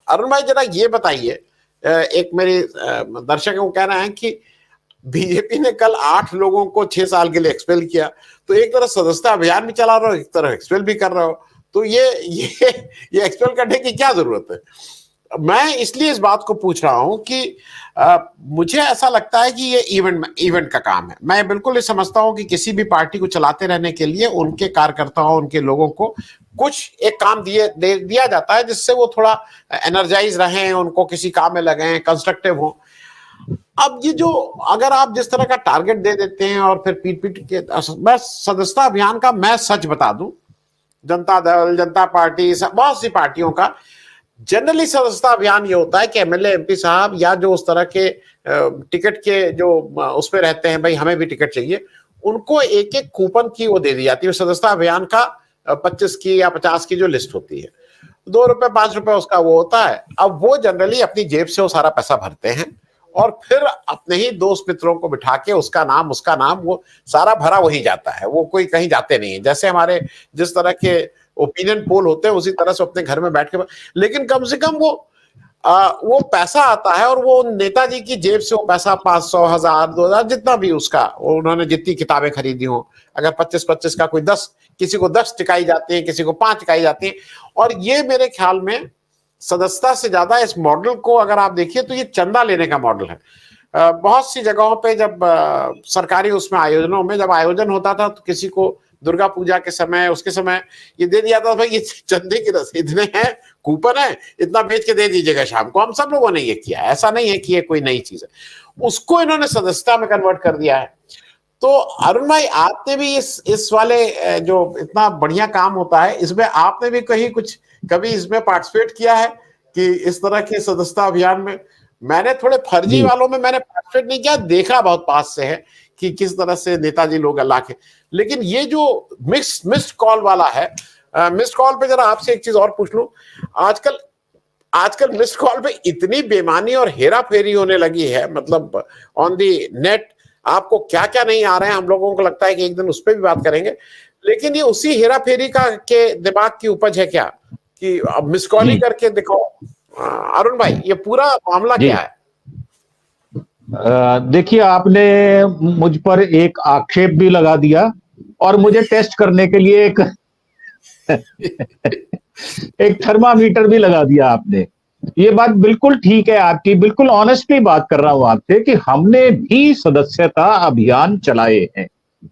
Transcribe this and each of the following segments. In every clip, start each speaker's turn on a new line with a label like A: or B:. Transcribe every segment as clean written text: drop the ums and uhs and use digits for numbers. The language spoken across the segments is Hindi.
A: अरुण भाई जरा ये बताइए, एक मेरे दर्शक को कहना है कि बीजेपी ने कल 8 लोगों को 6 साल के लिए एक्सपेल किया, तो एक तरफ सदस्यता अभियान भी चला रहा हो, एक तरफ एक्सपेल भी कर रहा हो, तो ये एक्सपेल करने की क्या जरूरत है? मैं इसलिए इस बात को पूछ रहा हूं कि मुझे ऐसा लगता है कि ये इवेंट का काम है। मैं बिल्कुल ये समझता हूं कि किसी भी पार्टी को चलाते रहने के लिए उनके कार्यकर्ताओं, उनके लोगों को कुछ एक काम दिया जाता है जिससे वो थोड़ा एनर्जाइज रहें, उनको किसी काम में लगें, कंस्ट्रक्टिव हो। अब ये जो अगर आप जिस तरह का टारगेट दे देते हैं और फिर पीट पीट के, मैं सदस्यता अभियान का मैं सच बता दूं, जनता दल, जनता पार्टी, बहुत सी पार्टियों का जनरली सदस्यता अभियान ये होता है कि एमएलए एमपी साहब या जो उस तरह के टिकट के जो उस पे रहते हैं, भाई हमें भी टिकट चाहिए, उनको एक एक कूपन की वो दे दी जाती है। सदस्यता अभियान का 25 की या 50 की जो लिस्ट होती है, 2 रुपए 5 रुपए उसका वो होता है। अब वो जनरली अपनी जेब से वो सारा पैसा भरते हैं और फिर अपने ही दोस्त मित्रों को बिठा के उसका नाम वो सारा भरा वही जाता है, वो कोई कहीं जाते नहीं है। जैसे हमारे जिस तरह के ओपिनियन पोल होते हैं उसी तरह से अपने घर में बैठ के, लेकिन कम से कम वो पैसा आता है और वो नेताजी की जेब से वो पैसा 500, 1000, 2000 जितना भी उसका उन्होंने जितनी किताबें खरीदी हो, अगर 25-25 का कोई 10, किसी को 10 टिकाई जाती है, किसी को 5 टिकाई जाती है। और ये मेरे ख्याल में सदस्यता से ज्यादा इस मॉडल को अगर आप देखिए तो ये चंदा लेने का मॉडल है। बहुत सी जगहों पे जब सरकारी उसमें आयोजनों में जब आयोजन होता था तो किसी को दुर्गा पूजा के समय, उसके समय ये दे दिया था, भाई ये चंदे की रसीद हैं, कूपन है, इतना बेच के दे दीजिएगा शाम को। हम सब लोगों ने ये किया, ऐसा नहीं है कि ये कोई नई चीज है। उसको इन्होंने सदस्यता में कन्वर्ट कर दिया है। तो अरुण भाई, आपने भी इस वाले जो इतना बढ़िया काम होता है इसमें आपने भी कभी इसमें पार्टिसिपेट किया है कि इस तरह के सदस्यता अभियान में? मैंने थोड़े फर्जी वालों में मैंने पार्टिसिपेट नहीं किया, देखा बहुत पास से है कि किस तरह से नेताजी लोग अल्लाह के, लेकिन ये जो मिस्ड कॉल वाला है, मिस्ड कॉल पे जरा आपसे एक चीज और पूछ लूं। आजकल मिस्ड कॉल पे इतनी बेईमानी और हेरा फेरी होने लगी है, मतलब ऑन दी नेट आपको क्या क्या नहीं आ रहे हैं। हम लोगों को लगता है कि एक दिन उस पर भी बात करेंगे, लेकिन ये उसी हेरा फेरी के दिमाग की उपज है क्या कि अब मिस कॉल ही करके दिखाओ? अरुण भाई, ये पूरा मामला क्या है?
B: देखिए, आपने मुझ पर एक आक्षेप भी लगा दिया और मुझे टेस्ट करने के लिए एक थर्मामीटर भी लगा दिया आपने। ये बात बिल्कुल ठीक है आपकी, बिल्कुल ऑनेस्टली बात कर रहा हूं आपसे कि हमने भी सदस्यता अभियान चलाए हैं,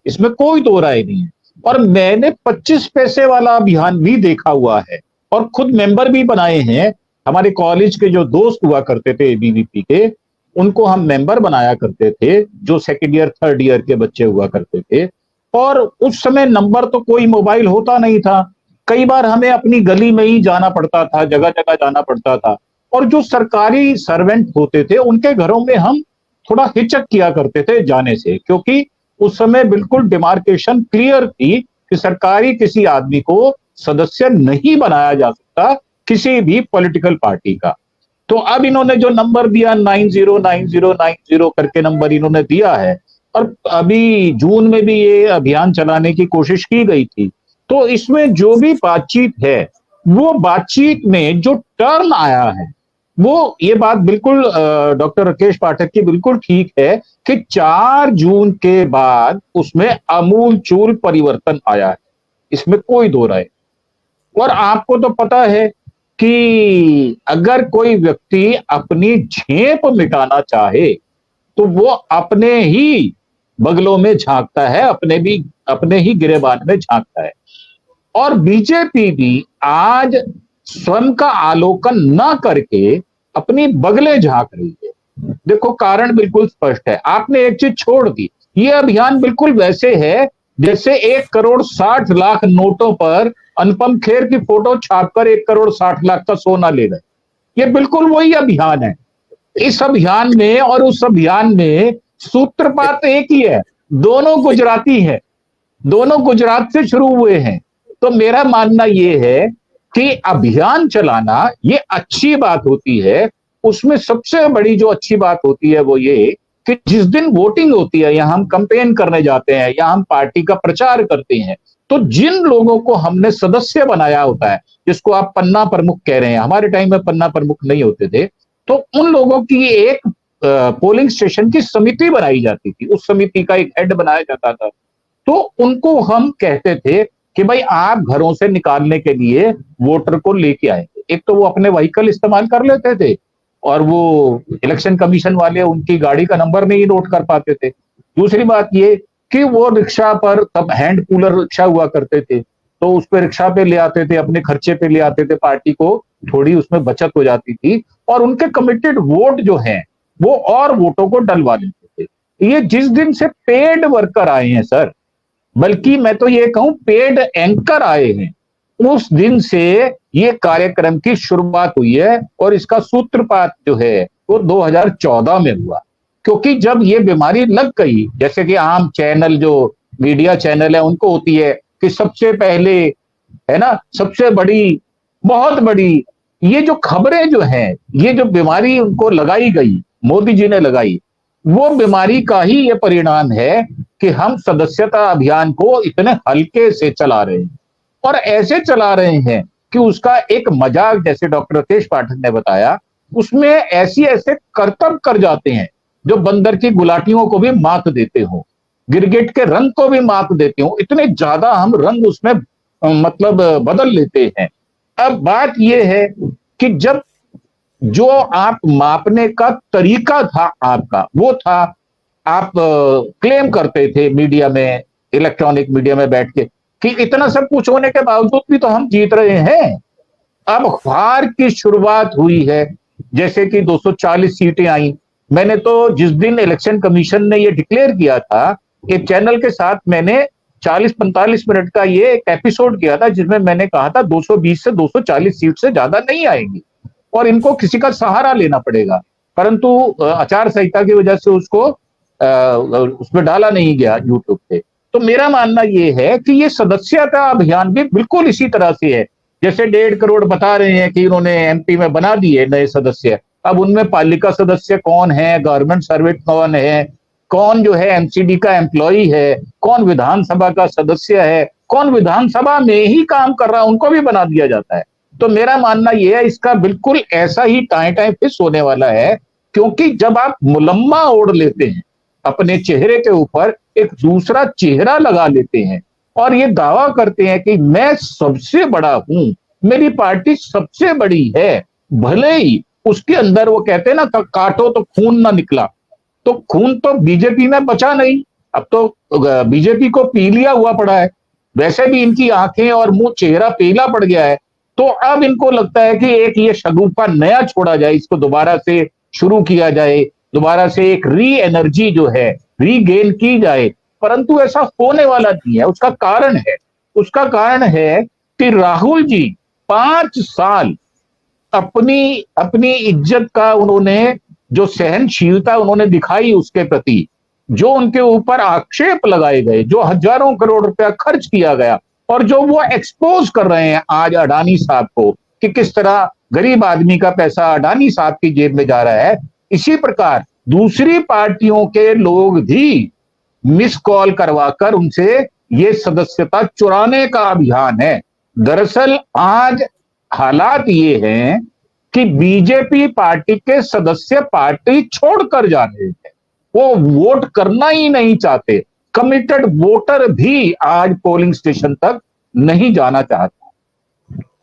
B: इसमें कोई दो राय नहीं है। और मैंने 25 पैसे वाला अभियान भी देखा हुआ है और खुद मेंबर भी बनाए हैं। हमारे कॉलेज के जो दोस्त हुआ करते थे एबीवीपी के, उनको हम मेंबर बनाया करते थे, जो सेकेंड ईयर थर्ड ईयर के बच्चे हुआ करते थे। और उस समय नंबर तो कोई मोबाइल होता नहीं था, कई बार हमें अपनी गली में ही जाना पड़ता था, जगह जगह जाना पड़ता था। और जो सरकारी सर्वेंट होते थे उनके घरों में हम थोड़ा हिचक किया करते थे जाने से, क्योंकि उस समय बिल्कुल डिमार्केशन क्लियर थी कि सरकारी किसी आदमी को सदस्य नहीं बनाया जा सकता किसी भी पॉलिटिकल पार्टी का। तो अब इन्होंने जो नंबर दिया 909090 करके नंबर इन्होंने दिया है, और अभी जून में भी ये अभियान चलाने की कोशिश की गई थी। तो इसमें जो भी बातचीत है, वो बातचीत में जो टर्न आया है, वो ये बात बिल्कुल डॉक्टर राकेश पाठक की बिल्कुल ठीक है कि 4 जून के बाद उसमें आमूलचूल परिवर्तन आया है, इसमें कोई दो राय। और आपको तो पता है कि अगर कोई व्यक्ति अपनी झेप मिटाना चाहे तो वो अपने ही बगलों में झांकता है, अपने ही गिरेबान में झांकता है। और बीजेपी भी आज स्वयं का आलोकन न करके अपनी बगलें झांक रही है। देखो, कारण बिल्कुल स्पष्ट है। आपने एक चीज छोड़ दी, ये अभियान बिल्कुल वैसे है जैसे 1,60,00,000 नोटों पर अनुपम खेर की फोटो छापकर 1,60,00,000 का सोना ले रहे। ये बिल्कुल वही अभियान है। इस अभियान में और उस अभियान में सूत्रपात एक ही है, दोनों गुजराती हैं, दोनों गुजरात से शुरू हुए हैं। तो मेरा मानना यह है कि अभियान चलाना ये अच्छी बात होती है। उसमें सबसे बड़ी जो अच्छी बात होती है वो ये कि जिस दिन वोटिंग होती है या हम कैंपेन करने जाते हैं या हम पार्टी का प्रचार करते हैं, तो जिन लोगों को हमने सदस्य बनाया होता है, जिसको आप पन्ना प्रमुख कह रहे हैं, हमारे टाइम में पन्ना प्रमुख नहीं होते थे, तो उन लोगों की एक पोलिंग स्टेशन की समिति बनाई जाती थी, उस समिति का एक हेड बनाया जाता था। तो उनको हम कहते थे कि भाई आप घरों से निकालने के लिए वोटर को लेके आएंगे। एक तो वो अपने व्हीकल इस्तेमाल कर लेते थे और वो इलेक्शन कमीशन वाले उनकी गाड़ी का नंबर नहीं नोट कर पाते थे। दूसरी बात ये कि वो रिक्शा पर, तब हैंड कूलर रिक्शा हुआ करते थे, तो उस पर रिक्शा पे ले आते थे, अपने खर्चे पे ले आते थे, पार्टी को थोड़ी उसमें बचत हो जाती थी और उनके कमिटेड वोट जो हैं वो और वोटों को डलवा लेते थे। ये जिस दिन से पेड वर्कर आए हैं सर, बल्कि मैं तो ये कहूं पेड एंकर आए हैं, उस दिन से ये कार्यक्रम की शुरुआत हुई है और इसका सूत्रपात जो है वो 2014 में हुआ। क्योंकि जब ये बीमारी लग गई, जैसे कि आम चैनल जो मीडिया चैनल है उनको होती है कि सबसे पहले, है ना, सबसे बड़ी, बहुत बड़ी, ये जो खबरें जो हैं, ये जो बीमारी उनको लगाई गई, मोदी जी ने लगाई, वो बीमारी का ही ये परिणाम है कि हम सदस्यता अभियान को इतने हल्के से चला रहे हैं और ऐसे चला रहे हैं कि उसका एक मजाक, जैसे डॉक्टर राकेश पाठक ने बताया, उसमें ऐसी ऐसे करतब कर जाते हैं जो बंदर की गुलाटियों को भी मात देते हो, गिरगिट के रंग को भी मात देते हो, इतने ज्यादा हम रंग उसमें मतलब बदल लेते हैं। अब बात यह है कि जब जो आप मापने का तरीका था आपका, वो था आप क्लेम करते थे मीडिया में, इलेक्ट्रॉनिक मीडिया में बैठ के कि इतना सब कुछ होने के बावजूद भी तो हम जीत रहे हैं। अब हार की शुरुआत हुई है, जैसे कि 240 सीटें आई। मैंने तो जिस दिन इलेक्शन कमीशन ने ये डिक्लेयर किया था, एक चैनल के साथ मैंने 40-45 मिनट का ये एक एपिसोड किया था जिसमें मैंने कहा था 220 से 240 सीट से ज्यादा नहीं आएंगी और इनको किसी का सहारा लेना पड़ेगा, परंतु आचार संहिता की वजह से उसको उसमें डाला नहीं गया यूट्यूब पे। तो मेरा मानना यह है कि ये सदस्यता अभियान भी बिल्कुल इसी तरह से है, जैसे 1.5 करोड़ बता रहे हैं कि इन्होंने एमपी में बना दिए नए सदस्य। अब उनमें पालिका सदस्य कौन है, गवर्नमेंट सर्वेंट कौन है, कौन जो है एमसीडी का एम्प्लॉई है, कौन विधानसभा का सदस्य है, कौन विधानसभा में ही काम कर रहा है, उनको भी बना दिया जाता है। तो मेरा मानना यह है इसका बिल्कुल ऐसा ही टाई टाई फिस होने वाला है, क्योंकि जब आप मुलम्मा ओढ़ लेते हैं, अपने चेहरे के ऊपर एक दूसरा चेहरा लगा लेते हैं और ये दावा करते हैं कि मैं सबसे बड़ा हूं, मेरी पार्टी सबसे बड़ी है, भले ही उसके अंदर वो कहते हैं ना काटो तो खून ना निकला, तो खून तो बीजेपी में बचा नहीं, अब तो बीजेपी को पीलिया हुआ पड़ा है, वैसे भी इनकी आंखें और मुंह, चेहरा पीला पड़ गया है। तो अब इनको लगता है कि एक ये शगुफा नया छोड़ा जाए, इसको दोबारा से शुरू किया जाए, दोबारा से एक री एनर्जी जो है रीगेन की जाए, परंतु ऐसा होने वाला नहीं है। उसका कारण है कि राहुल जी 5 साल अपनी इज्जत का उन्होंने जो सहनशीलता उन्होंने दिखाई उसके प्रति, जो उनके ऊपर आक्षेप लगाए गए, जो हजारों करोड़ रुपया खर्च किया गया और जो वो एक्सपोज कर रहे हैं आज अडानी साहब को कि किस तरह गरीब आदमी का पैसा अडानी साहब की जेब में जा रहा है, इसी प्रकार दूसरी पार्टियों के लोग भी मिस कॉल करवाकर उनसे ये सदस्यता चुराने का अभियान है। दरअसल आज हालात ये हैं कि बीजेपी पार्टी के सदस्य पार्टी छोड़कर जा रहे हैं, वो वोट करना ही नहीं चाहते। कमिटेड वोटर भी आज पोलिंग स्टेशन तक नहीं जाना चाहता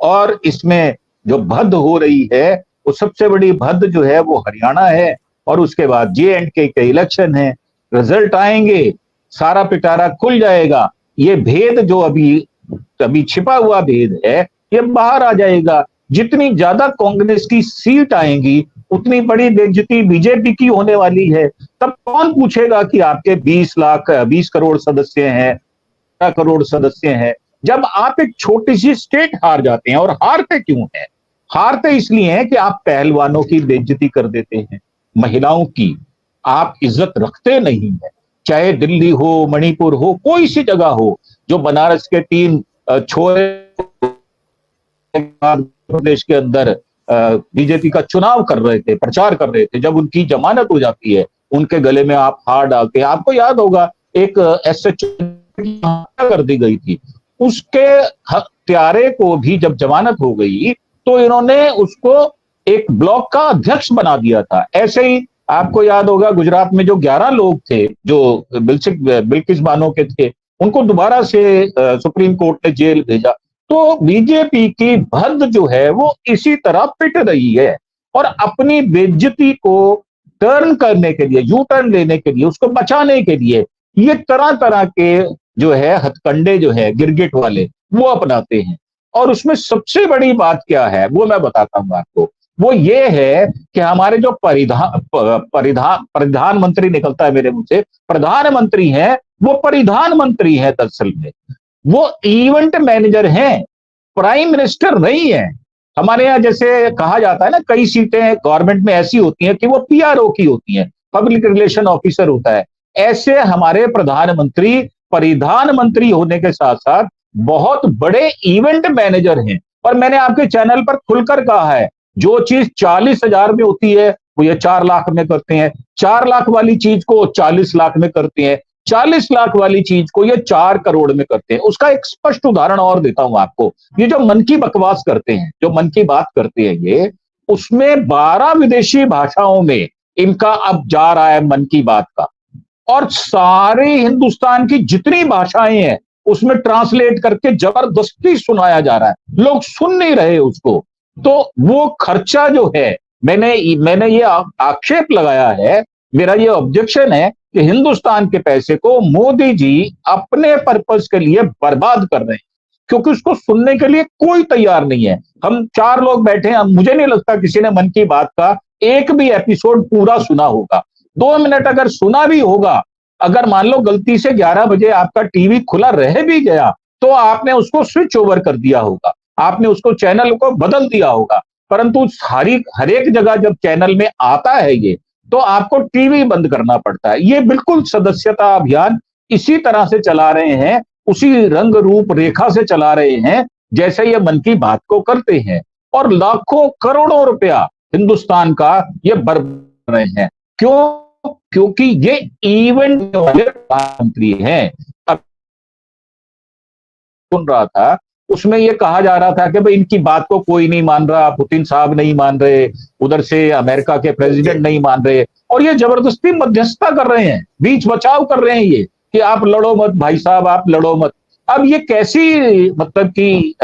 B: और इसमें जो भद्द हो रही है, वो सबसे बड़ी भद्द जो है वो हरियाणा है और उसके बाद J&K के इलेक्शन है, रिजल्ट आएंगे, सारा पिटारा खुल जाएगा, ये भेद जो अभी छिपा हुआ भेद है ये बाहर आ जाएगा। जितनी ज्यादा कांग्रेस की सीट आएंगी उतनी बड़ी बेइज्जती बीजेपी की होने वाली है। तब कौन पूछेगा कि आपके 20 करोड़ सदस्य हैं, 15 करोड़ सदस्य हैं, जब आप एक छोटी सी स्टेट हार जाते हैं। और हारते क्यों हैं? हारते इसलिए हैं कि आप पहलवानों की बेइज्जती कर देते हैं, महिलाओं की आप इज्जत रखते नहीं है, चाहे दिल्ली हो, मणिपुर हो, कोई सी जगह हो। जो बनारस के 3 छोरे प्रदेश के अंदर बीजेपी का चुनाव कर रहे थे, प्रचार कर रहे थे, जब उनकी जमानत हो जाती है उनके गले में आप हार डालते हैं। आपको याद होगा एक SHO की हत्या कर दी गई थी, उसके हत्यारे को भी जब जमानत हो गई तो इन्होंने उसको एक ब्लॉक का अध्यक्ष बना दिया था। ऐसे ही आपको याद होगा गुजरात में जो 11 लोग थे जो बिल्किस बानो के थे, उनको दोबारा से सुप्रीम कोर्ट ने जेल भेजा। तो बीजेपी की भद्द जो है वो इसी तरह पिट रही है और अपनी बेइज्जती को टर्न करने के लिए, यू टर्न लेने के लिए, उसको बचाने के लिए ये तरह तरह के जो है हथकंडे जो है गिरगिट वाले वो अपनाते हैं। और उसमें सबसे बड़ी बात क्या है वो मैं बताता हूं आपको। वो ये है कि हमारे जो प्रधानमंत्री निकलता है मेरे मुंह से, प्रधानमंत्री हैं, वो परिधान मंत्री है दरअसल में, वो इवेंट मैनेजर हैं, प्राइम मिनिस्टर नहीं है। हमारे यहाँ जैसे कहा जाता है ना, कई सीटें गवर्नमेंट में ऐसी होती हैं कि वो PRO की होती हैं, पब्लिक रिलेशन ऑफिसर होता है। ऐसे हमारे प्रधानमंत्री परिधान मंत्री होने के साथ साथ बहुत बड़े इवेंट मैनेजर हैं। और मैंने आपके चैनल पर खुलकर कहा है, जो चीज 40,000 में होती है वो ये 4 लाख में करते हैं, 4 लाख वाली चीज को 40 लाख में करते हैं, 40 लाख वाली चीज को ये 4 करोड़ में करते हैं। उसका एक स्पष्ट उदाहरण और देता हूं आपको। ये जो मन की बकवास करते हैं, जो मन की बात करते हैं, ये उसमें 12 विदेशी भाषाओं में इनका अब जा रहा है मन की बात का, और सारे हिंदुस्तान की जितनी भाषाएं हैं उसमें ट्रांसलेट करके जबरदस्ती सुनाया जा रहा है, लोग सुन नहीं रहे उसको। तो वो खर्चा जो है, मैंने ये आक्षेप लगाया है, मेरा ये ऑब्जेक्शन है कि हिंदुस्तान के पैसे को मोदी जी अपने पर्पस के लिए बर्बाद कर रहे हैं, क्योंकि उसको सुनने के लिए कोई तैयार नहीं है। हम 4 लोग बैठे हैं, मुझे नहीं लगता किसी ने मन की बात का एक भी एपिसोड पूरा सुना होगा। 2 मिनट अगर सुना भी होगा, अगर मान लो गलती से 11 बजे आपका टीवी खुला रह भी गया तो आपने उसको स्विच ओवर कर दिया होगा, आपने उसको चैनल को बदल दिया होगा। परंतु हर एक जगह जब चैनल में आता है ये, तो आपको टीवी बंद करना पड़ता है। ये बिल्कुल सदस्यता अभियान इसी तरह से चला रहे हैं, उसी रंग रूप रेखा से चला रहे हैं जैसे ये मन की बात को करते हैं, और लाखों करोड़ों रुपया हिंदुस्तान का ये बर्बाद रहे हैं। क्यों? क्योंकि ये इवेंट वाले प्रधानमंत्री हैं। अब सुन रहा था, उसमें ये कहा जा रहा था कि भाई इनकी बात को कोई नहीं मान रहा, पुतिन साहब नहीं मान रहे, उधर से अमेरिका के प्रेसिडेंट नहीं मान रहे, और ये जबरदस्ती मध्यस्थता कर रहे हैं, बीच बचाव कर रहे हैं ये कि आप लड़ो मत भाई साहब, आप लड़ो मत। अब ये कैसी मतलब कि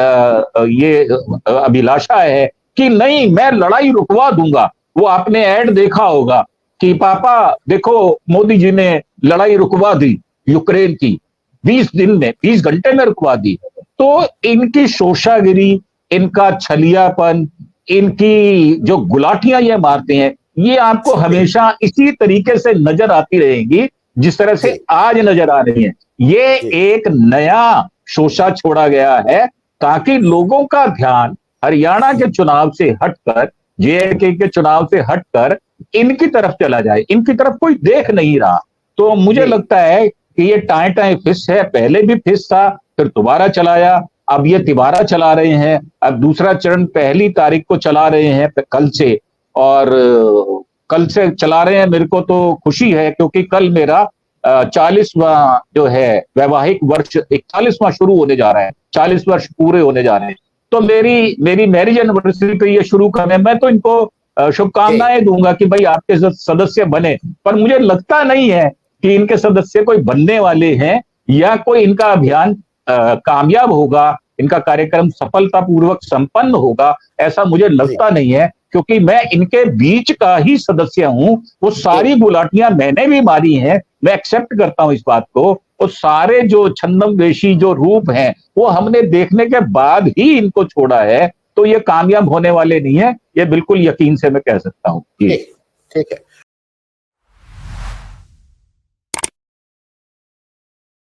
B: ये अभिलाषा है कि नहीं मैं लड़ाई रुकवा दूंगा। वो आपने ऐड देखा होगा कि पापा देखो मोदी जी ने लड़ाई रुकवा दी यूक्रेन की, 20 दिन में, 20 घंटे में रुकवा दी। तो इनकी शोषागिरी, इनका छलियापन, इनकी जो गुलाटियां ये मारते हैं, ये आपको हमेशा इसी तरीके से नजर आती रहेंगी जिस तरह से आज नजर आ रही है। ये एक नया शोषा छोड़ा गया है ताकि लोगों का ध्यान हरियाणा के चुनाव से हटकर, JNK के चुनाव से हटकर इनकी तरफ चला जाए। इनकी तरफ कोई देख नहीं रहा। तो मुझे लगता है कि ये टाइम फिस है, पहले भी फिस था, फिर दोबारा चलाया, अब ये तिबारा चला रहे हैं। अब दूसरा चरण 1 तारीख को चला रहे हैं, कल से, और कल से चला रहे हैं। मेरे को तो खुशी है क्योंकि कल मेरा 40वां जो है वैवाहिक वर्ष, 41वां शुरू होने जा रहा है, 40 वर्ष पूरे होने जा रहे हैं। तो मेरी मैरिज एनिवर्सरी पे ये शुरू करने, मैं तो इनको शुभकामनाएं दूंगा कि भाई आपके सदस्य बने, पर मुझे लगता नहीं है कि इनके सदस्य कोई बनने वाले हैं या कोई इनका अभियान कामयाब होगा, इनका कार्यक्रम सफलतापूर्वक संपन्न होगा, ऐसा मुझे लगता नहीं है। क्योंकि मैं इनके बीच का ही सदस्य हूं। वो सारी गुलाटियां मैंने भी मारी हैं, मैं एक्सेप्ट करता हूं इस बात को। वो सारे जो छद्मवेशी जो रूप हैं वो हमने देखने के बाद ही इनको छोड़ा है। तो ये कामयाब होने वाले नहीं है, ये बिल्कुल यकीन से मैं कह सकता हूं।
A: ठीक है।